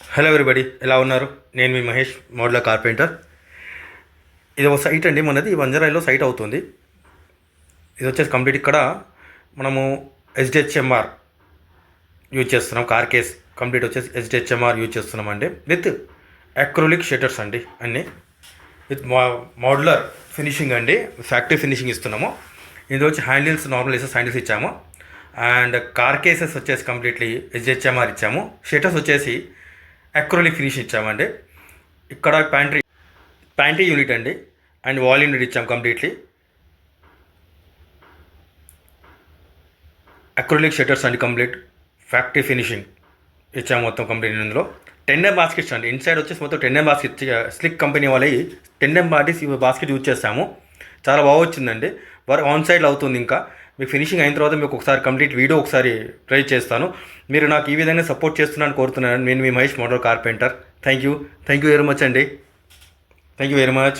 Hello everybody, ఎలా ఉన్నారు? నేను మీ మహేష్, మోడ్ల కార్పెంటర్. ఇది ఒక సైట్ అండి, మనది బంజారాలో సైట్ అవుతుంది. ఇది వచ్చేసి కంప్లీట్ ఇక్కడ మనము ఎస్డిహెచ్ఎంఆర్ యూజ్ చేస్తున్నాం. కార్ కేస్ కంప్లీట్ వచ్చేసి ఎస్డిహెచ్ఎంఆర్ యూజ్ చేస్తున్నాం అండి, విత్ అక్రోలిక్ షట్టర్స్ అండి అన్నీ, విత్ మోడ్యులర్ ఫినిషింగ్ అండి, ఫ్యాక్టరీ ఫినిషింగ్ ఇస్తున్నాము. ఇందులో వచ్చి హ్యాండిల్స్ నార్మల్ హ్యాండిల్స్ ఇచ్చాము. అండ్ కార్ కేసెస్ వచ్చేసి కంప్లీట్లీ ఎస్డిహెచ్ఎంఆర్ ఇచ్చాము. షట్టర్స్ వచ్చేసి అక్రోలిక్ ఫినిష్ ఇచ్చామండి. ఇక్కడ ప్యాంట్రీ యూనిట్ అండి, అండ్ వాల్ యూనిట్ ఇచ్చాము. కంప్లీట్లీ అక్రోలిక్ షట్టర్స్ అండి, కంప్లీట్ ఫ్యాక్టరీ ఫినిషింగ్ ఇచ్చాము మొత్తం కంప్లీట్. ఇందులో 10M బాస్కెట్స్ అండి. ఇన్సైడ్ వచ్చేసి మొత్తం 10M బాస్కెట్, స్లిక్ కంపెనీ వాళ్ళవి 10M బాస్కెట్ యూజ్ చేస్తాము. చాలా బాగా వచ్చిందండి. వర్క్ ఆన్ సైడ్లో అవుతుంది. ఇంకా మీకు ఫినిషింగ్ అయిన తర్వాత మీకు ఒకసారి కంప్లీట్ వీడియో ఒకసారి ట్రై చేస్తాను. మీరు నాకు ఈ విధంగా సపోర్ట్ చేస్తున్నాను కోరుతున్నాను. నేను మీ Mahesh, model carpenter. Thank you very much అండి. Thank you very much.